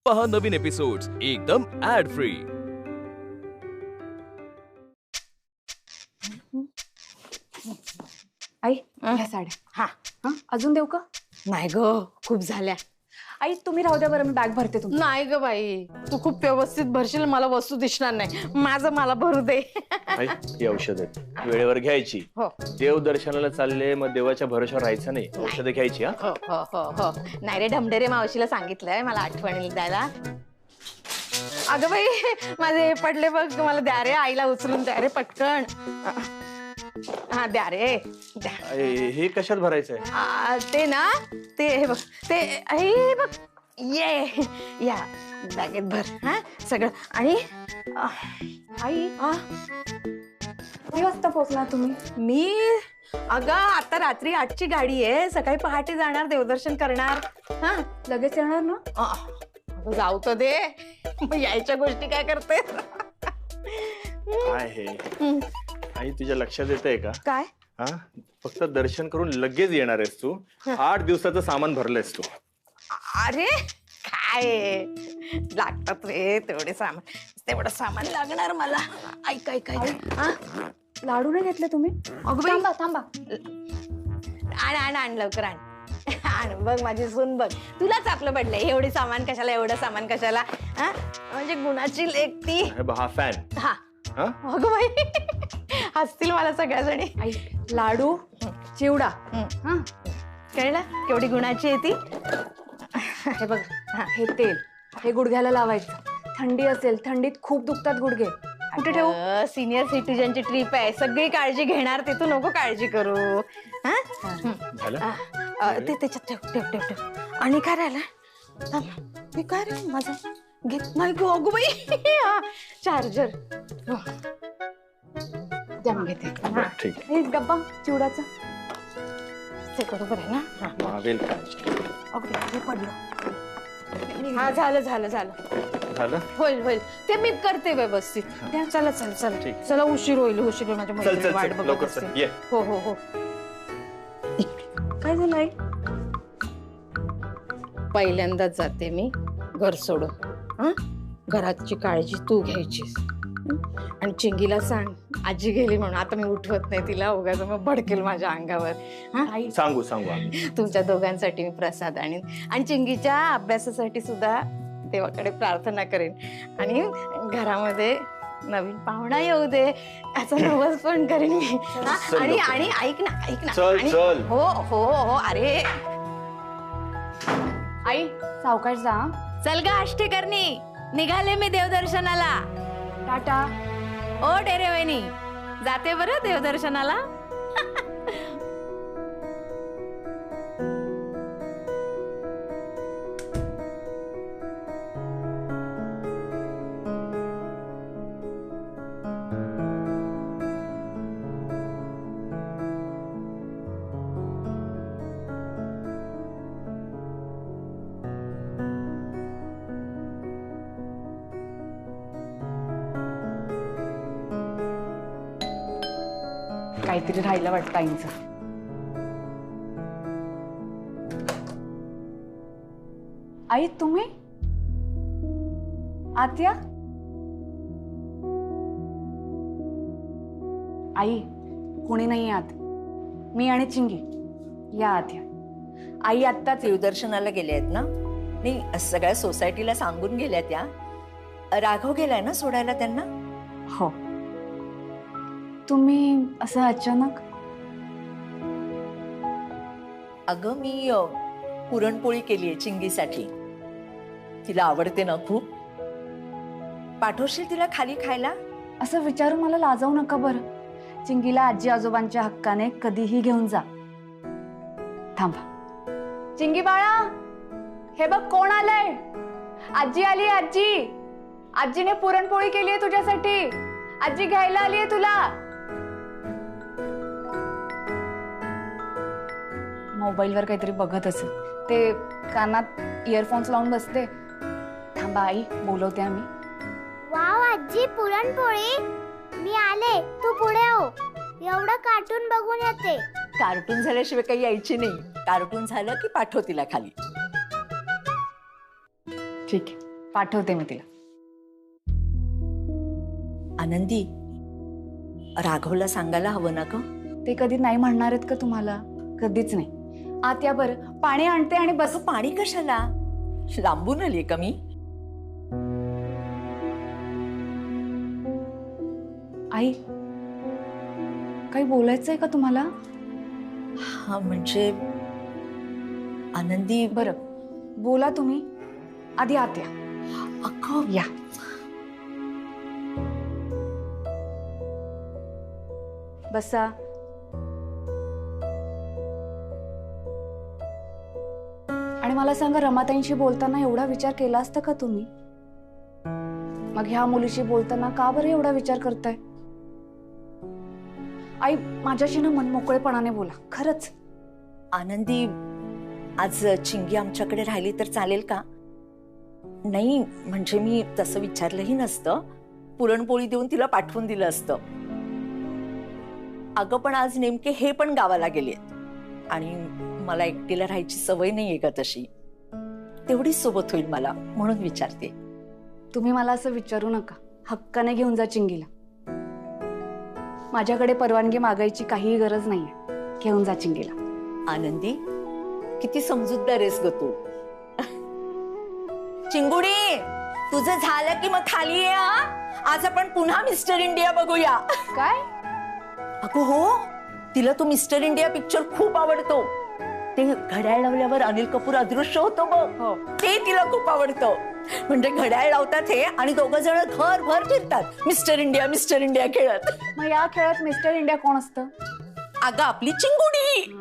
पहा नवीन एपिसोड्स एकदम add free. आई ह्या साड्या हा अजून देऊ का? नाही ग, खूप झाल्या. आई तुम्ही राहू द्या बरं, मी बॅग भरते तुमची. नाही ग बाई, तू खूप व्यवस्थित भरशील, मला वस्तू दिसणार नाही. माझं मला भरू दे. आई, ही औषध आहे, वेळेवर घ्यायची. हो. देव दर्शनाला चालले, मग देवाच्या भरोश्यावर राहायचं नाही. औषधं घ्यायची. हा हो हो हो हो. नाही रे, ढमढेरे मावशीला सांगितलंय मला आठवणीला द्यायला. अगं बाई, माझे पडले बघ, मला द्या रे, आईला उचलून द्या रे पटकन. हा द्या रे द्या. हे कशात भरायचंय? ते ना, ते हे बघ, ते हे बघ, ये या बॅगेत भर हा सगळं. आणि आई किती वाजता पोहोचणार तुम्ही? मी अगं आता रात्री 8ची गाडी आहे, सकाळी पहाटे जाणार, देवदर्शन करणार. हा लगेच येणार ना? अगं जाऊ तर दे, मग यायच्या गोष्टी काय करते. काय हे आई, तुझ्या लक्षात येतंय का? काय? हा, फक्त दर्शन करून लगेच येणार आहेस तू. 8 दिवसाचं सामान भरलंयस तू. अरे काय लागतात रे तेवढे सामान, तेवढं सामान लागणार मला. ऐक ऐक ऐक, लाडू नाही घेतले तुम्ही? अगं बाई, थांबा थांबा, आण आण आण लवकर आण. आण बघ माझी सून बघ, तुलाच आपलं पडलंय. एवढी सामान कशाला, एवढं सामान कशाला? हा म्हणजे गुणाची लेक ती. हा फॅन. हा अगं बाई, हसतील मला सगळ्या जणी. आई लाडू चिवडा. हा कळलं केवढी गुणाची आहे ती. हे बघ, हे तेल हे गुडघ्याला लावायचं. थंडी असेल, थंडीत खूप दुखतात गुडघे. कुठे ठेवू? सिनियर सिटीजनची ट्रिप आहे, सगळी काळजी घेणार, ते तू नको काळजी करू. हा ते त्याच्यात ठेव ठेव ठेव ठेव. आणि काय राहिलं? हे काय रे माझं घेत नाही गो. अगो बाई, चार्जर द्या, मी घेते. ठीक. हे डब्बा चिवडाचा ते बरोबर आहे ना? मावेल अगदी पडलं. हा झालं झालं झालं झालं. होईल होईल, ते मी करते व्यवस्थित. चला चला चला चला, उशीर होईल, उशीर होईल. माझ्या मैत्रिणी वाट बघत असते. हो हो हो. काय झालं आई? पहिल्यांदाच जाते मी घर सोडून. हा, घराची काळजी तू घ्यायचीस. आणि चिंगीला सांग आजी गेली म्हणून. आता मी उठवत नाही तिला, उगाच मग भडकेल माझ्या अंगावर. सांगू सांगू आम्ही. तुमच्या दोघांसाठी मी प्रसाद आणीन, आणि चिंगीच्या अभ्यासासाठी सुद्धा देवाकडे प्रार्थना करेन. आणि घरामध्ये नवीन पाहुणा येऊ दे याचा नवस पण करेन मी. आणि आणि ऐक ना ऐक ना. चल चल. हो हो हो. अरे आई सावकाश जा. चल ग आष्टेकरणी, निघाले मी देवदर्शनाला. टाटा. ओ डेरे वहिनी, जाते बरं देवदर्शनाला. काहीतरी राहिलं वाटतं आईचं. आई तुम्ही आत या. आई कोणी नाही आत, मी आणि चिंगी. या आत या. आई आत्ताच देवदर्शनाला गेले आहेत ना? नाही, सगळ्या सोसायटीला सांगून गेल्या त्या. राघव गेलाय ना सोडायला त्यांना? हो. तुम्ही असं अचानक? अगं मी पुरणपोळी केली आहे चिंगीसाठी. तिला आवडते ना खूप. पाठवशील तिला खाली खायला? असं विचारून मला लाजवू नका बरं. चिंगीला आजी आजोबांच्या हक्काने कधीही घेऊन जा. थांबा. चिंगी बाळा, हे बघ कोण आलंय. आजी आली. आजी, आजीने पुरणपोळी केली आहे तुझ्यासाठी. आजी घ्यायला आली आहे तुला. मोबाईलवर काहीतरी बघत असेल, ते कानात इयरफोन्स लावून बसते. थांबा आई, बोलवते आम्ही. वाव आजी, पुरणपोळी. मी आले, तू पुढे हो. एवढं कार्टून बघून येते. कार्टून झाल्याशिवाय काही यायची नाही. कार्टून झालं की पाठव तिला खाली. ठीक आहे. पाठवते मी तिला. आनंदी, राघवला सांगायला हवं ना ग? ते कधी नाही म्हणणार आहेत का तुम्हाला? कधीच नाही. आत या बरं, पाणी आणते आणि बस. असं पाणी कशाला? लांबून आलीये का मी? आई, काही बोलायचंय का तुम्हाला? हा म्हणजे आनंदी, बरं, बोला तुम्ही. आधी आत या. अगं या. बसा. आणि मला सांगा, रमाताईंशी बोलताना एवढा विचार केला असता का तुम्ही? मग ह्या मुलीशी बोलताना का बरं एवढा विचार करताय? आई, माझ्याशी ना मन मोकळेपणाने बोला, खरंच. आनंदी, आज चिंगी आमच्याकडे राहिली तर चालेल का? नाही म्हणजे मी तसं विचारलंही नसतं, पुरणपोळी देऊन तिला पाठवून दिलं असतं. अगं पण आज नेमके हे पण गावाला गेलेत आणि मला एकटीला राहायची सवय नाहीये का तशी. तेवढीच सोबत होईल मला, म्हणून विचारते. तुम्ही मला असं विचारू नका. हक्काने घेऊन जा चिंगीला. माझ्याकडे परवानगी मागायची काहीही गरज नाहीये. घेऊन जा चिंगीला. आनंदी, किती समजूतदार आहेस ग तू. चिंगुडी, तुझं झालं की मग खाली ये हा. आज आपण पुन्हा मिस्टर इंडिया बघूया. काय? अगो हो, तिला तो मिस्टर इंडिया पिक्चर खूप आवडतो. ते घड्याळ लावल्यावर अनिल कपूर अदृश्य होतो बघ, ते तिला खूप आवडतं. म्हणजे घड्याळ लावतात हे आणि दोघं जण घरभर फिरतात मिस्टर इंडिया खेळत. मग या खेळात मिस्टर इंडिया कोण असतं? अगं आपली चिंगुडी.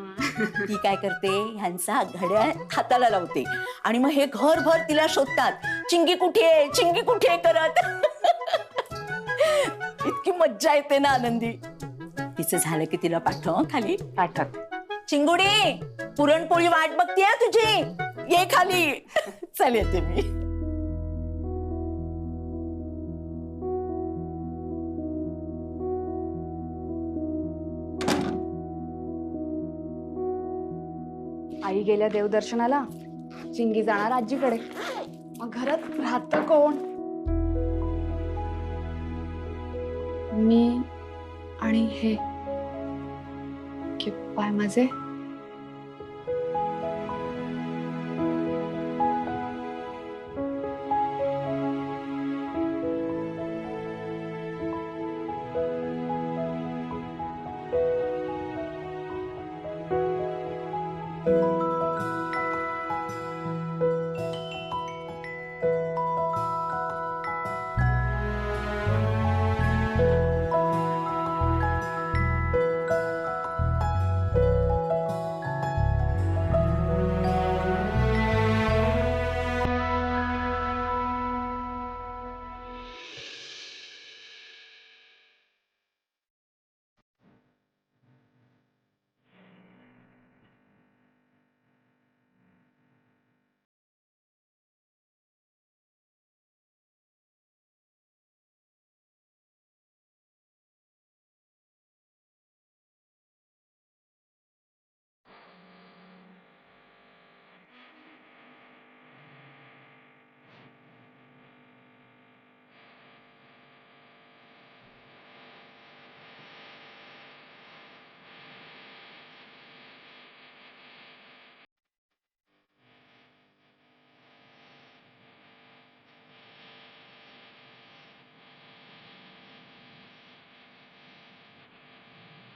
ती काय करते, ह्यांचा घड्याळ हाताला लावते आणि मग हे घरभर तिला शोधतात, चिंगी कुठे करत. इतकी मज्जा येते ना आनंदी. तिचं झालं की तिला पाठव खाली. पाठवत. चिंगुडी, पुरणपोळी वाट बघतीये तुझी, ये खाली. चल येते मी. आई गेल्या देवदर्शनाला, चिंगी जाणार आजीकडे. मग घरात राहतं कोण? मी आणि हे की पाय माझे.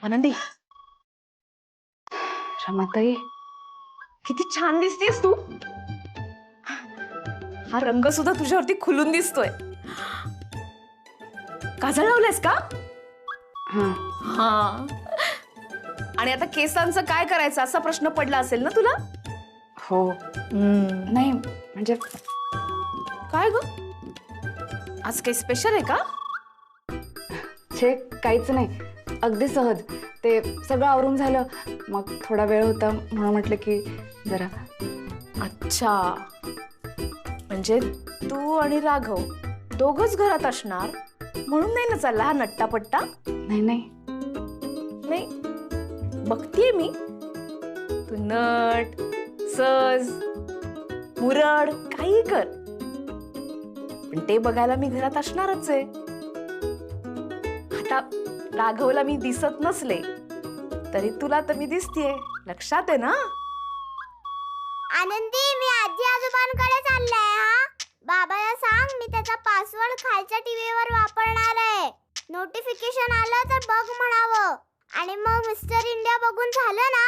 आनंदी, रमाताई, किती छान दिसतेस तू. हा रंग सुद्धा तुझ्यावरती खुलून दिसतोय. काजळ लावलंयस का? हा. हा. आणि आता केसांचं काय करायचं असा प्रश्न पडला असेल ना तुला? हो. नाही म्हणजे काय ग, आज काही स्पेशल आहे का? छे, काहीच नाही. अगदी सहज. ते सगळं आवरून झालं, मग थोडा वेळ होता म्हणून म्हटलं की जरा. अच्छा, म्हणजे तू आणि राघव दोघच घरात असणार म्हणून नाही ना चालला हा नट्टापट्टा? नाही नाही नाही, बघतीये मी, तू नट सज मुरड काही कर, पण ते बघायला मी घरात असणारच आहे. आता राघवला मी दिसत नसले तरी तुला तर मी दिसतेय, लक्षात आहे ना? आनंदी, मी आजी आजोबांकडे चाललंय. हा, बाबाला सांग मी त्याचा पासवर्ड खालच्या टीव्हीवर वापरणार आहे. नोटिफिकेशन आलं तर बघ म्हणावं. आणि मग मिस्टर इंडिया बघून झालं ना,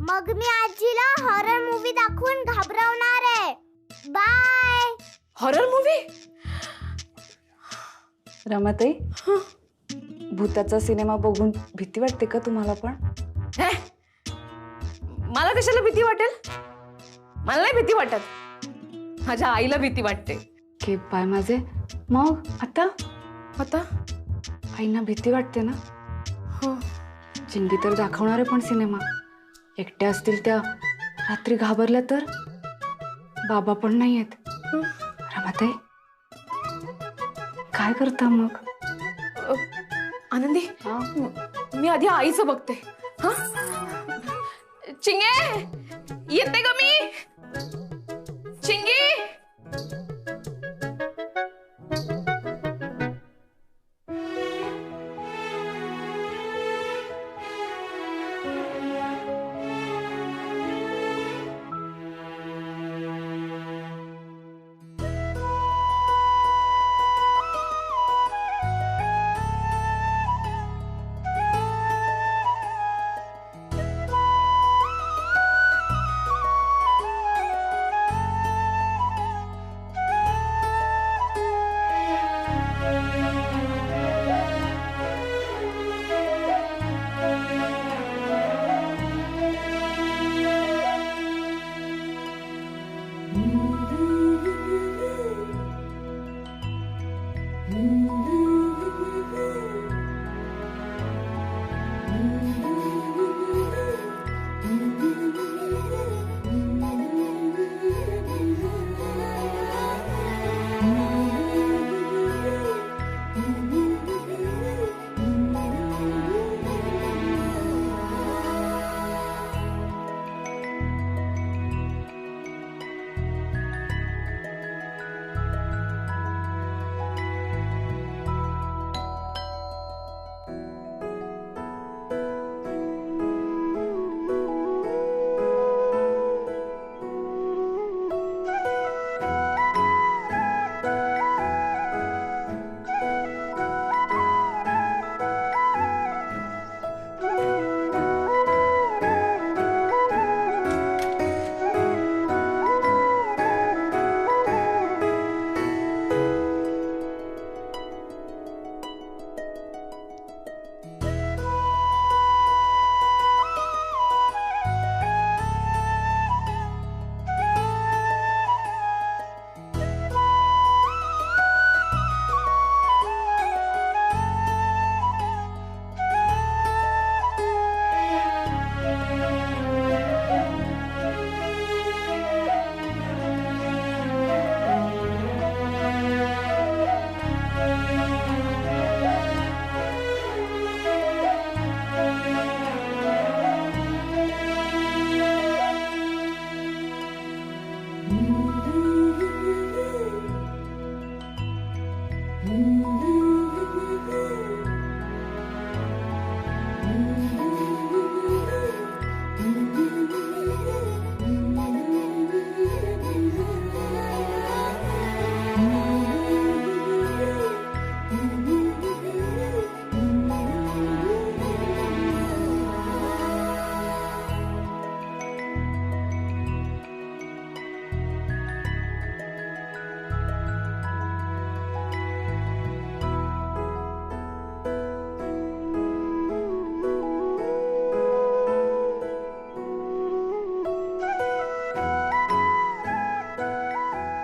मग मी आजीला हॉरर मूवी दाखवून घाबरवणार आहे. बाय. Horror movie? रमाताई, भूताचा सिनेमा बघून भीती वाटते का तुम्हाला पण? मला कशाला भीती वाटेल? मला नाही भीती वाटत, माझ्या आईला भीती वाटते. के पाय माझे. मग आता आता आईना भीती वाटते ना? हो. चिंगी तर दाखवणार आहे पण सिनेमा. एकट्या असतील त्या, रात्री घाबरल्या तर? बाबा पण नाही आहेत. रमाताई, काय करता मग? आनंदी, मी आधी आईचं बघते. हा, चिंगे येते ग मी. चिंगी.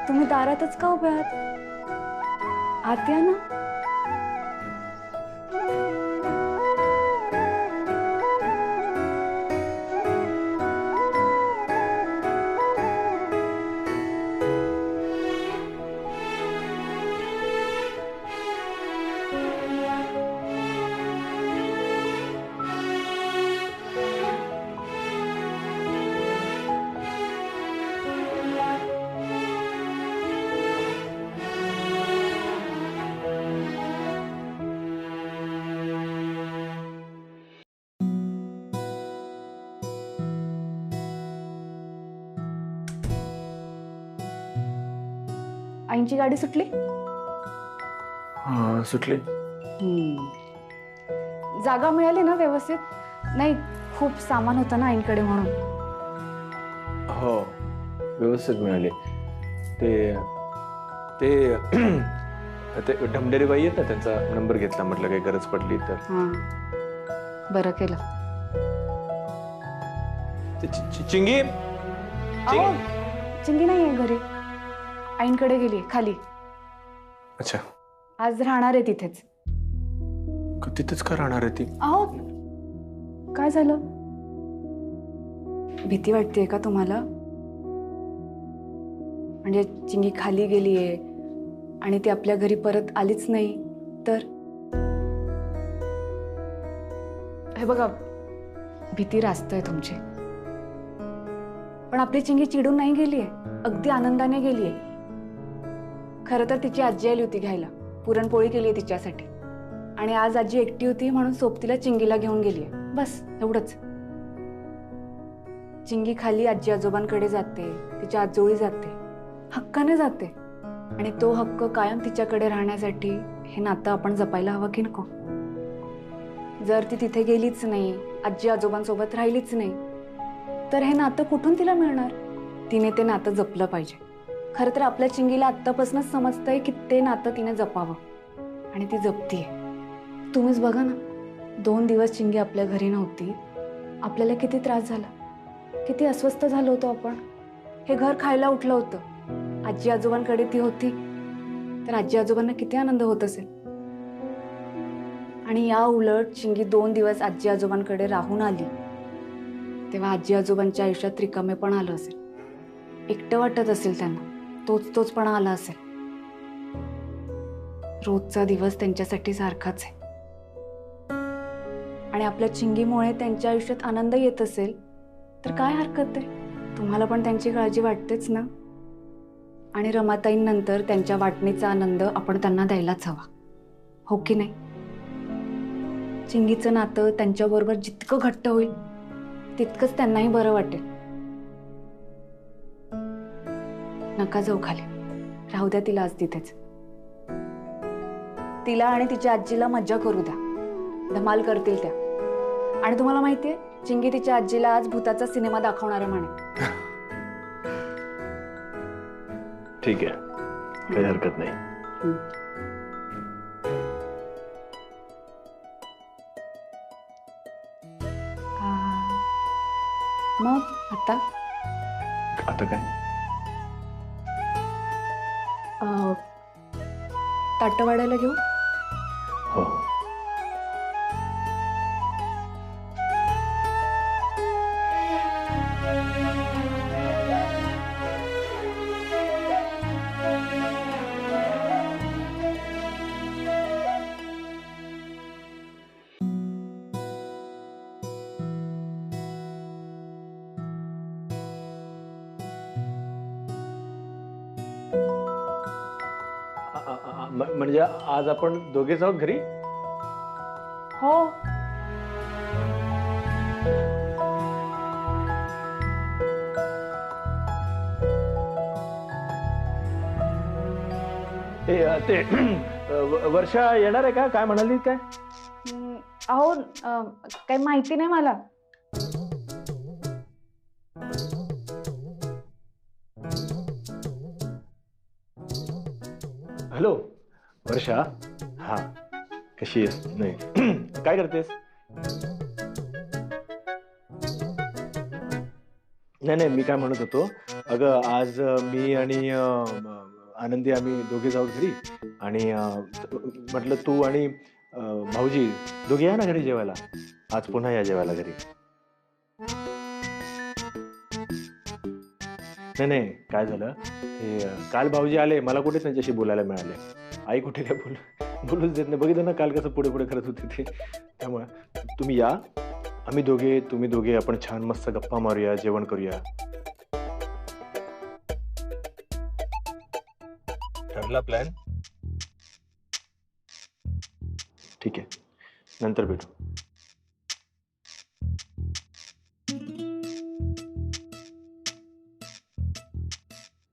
तुम्ही दारातच का उभे आहात? आत या ना. आईंची गाडी सुटली? सुटली. जागा मिळाली ना व्यवस्थित? नाही, खूप सामान होतं ना आईंकडे म्हणून. हो, व्यवस्थित मिळाली. ते ते ते ढमढेरे बाई आहेत ना, त्यांचा नंबर घेतला, म्हटलं काही गरज पडली तर. बरं केलं. चिंगी अहो, चिंगी नाहीये घरी, आईंकडे गेली खाली. अच्छा, आज राहणार आहे तिथेच. तिथेच का राहणार आहे ती? अहो, काय झालं? भीती वाटतेय का तुम्हाला? म्हणजे चिंगी खाली गेलीये आणि ती आपल्या घरी परत आलीच नाही तर? हे बघा, भीती रास्तय तुमची, पण आपली चिंगी चिडून नाही गेलीये, अगदी आनंदाने गेलीये. खरं तर तिची आजी आली होती घ्यायला, पुरणपोळी केलीये तिच्यासाठी, आणि आज आजी एकटी होती म्हणून सोबतीला चिंगीला घेऊन गेलीये. बस एवढंच. चिंगी खाली आजी आजोबांकडे जाते, तिच्या आजोळी जाते, हक्काने जाते, आणि तो हक्क कायम तिच्याकडे राहण्यासाठी हे नातं आपण जपायला हवं की नको? जर ती तिथे गेलीच नाही, आजी आजोबांसोबत राहिलीच नाही, तर हे नातं कुठून तिला मिळणार? तिने ते नातं जपलं पाहिजे. खरं तर आपल्या चिंगीला आत्तापासूनच समजतंय की ते नातं तिने जपावं, आणि ती जपतीये. तुम्हीच बघा ना, 2 दिवस चिंगी आपल्या घरी नव्हती, आपल्याला किती त्रास झाला, किती अस्वस्थ झालो होतो आपण. हे घर खायला उठलं होतं. आजी आजोबांकडे ती होती तर आजी आजोबांना किती आनंद होत असेल. आणि या उलट चिंगी 2 दिवस आजी आजोबांकडे राहून आली, तेव्हा आजी आजोबांच्या आयुष्यात रिकामेपण आलं असेल, एकटं वाटत असेल त्यांना, तोचपणा आला असेल. रोजचा दिवस त्यांच्यासाठी सारखाच आहे, आणि आपल्या चिंगीमुळे त्यांच्या आयुष्यात आनंद येत असेल तर काय हरकत आहे? तुम्हाला पण त्यांची काळजी वाटतेच ना. आणि रमाताईंनंतर त्यांच्या वाटणीचा आनंद आपण त्यांना द्यायलाच हवा, हो की नाही? चिंगीचं नातं त्यांच्याबरोबर जितकं घट्ट होईल तितकंच त्यांनाही बरं वाटेल. नका जाऊ खाली, राहू द्या तिला आज तिथेच. तिला आणि तिच्या आजीला मज्जा करू द्या, धमाल करतील त्या. आणि तुम्हाला माहितीये, चिंगी तिच्या आजीला आज भूताचा सिनेमा दाखवणार आहे म्हणे. ठीक आहे, काही हरकत नाही. मग आता काय? ताटं वाढायला घेऊ? हो. म्हणजे आज आपण दोघेच आहोत घरी? हो. ते वर्षा येणार आहे का? काय म्हणाली काय? अहो, काही माहिती नाही मला. हॅलो वर्षा, हा कशी आहेस? नाही काय करतेस? नाही, मी काय म्हणत होतो, अगं आज मी आणि आनंदी आम्ही दोघे जाऊ घरी, आणि म्हटलं तू आणि भाऊजी दोघे या ना घरी जेवायला. आज पुन्हा या जेवायला घरी. नाही, काय झालं, ते काल भाऊजी आले, मला कुठे त्यांच्याशी बोलायला मिळाले. आई कुठे काय बोलूच देत नाही. बघितलं ना काल कसं पुढे करत होते ते. त्यामुळे तुम्ही या, आम्ही दोघे तुम्ही दोघे आपण छान मस्त गप्पा मारूया, जेवण करूया. ठरला प्लॅन? ठीक आहे, नंतर भेटू.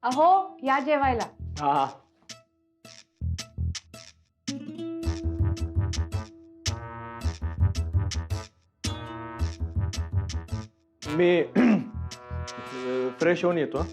अहो, या जेवायला. हा, मी फ्रेश होऊन येतो.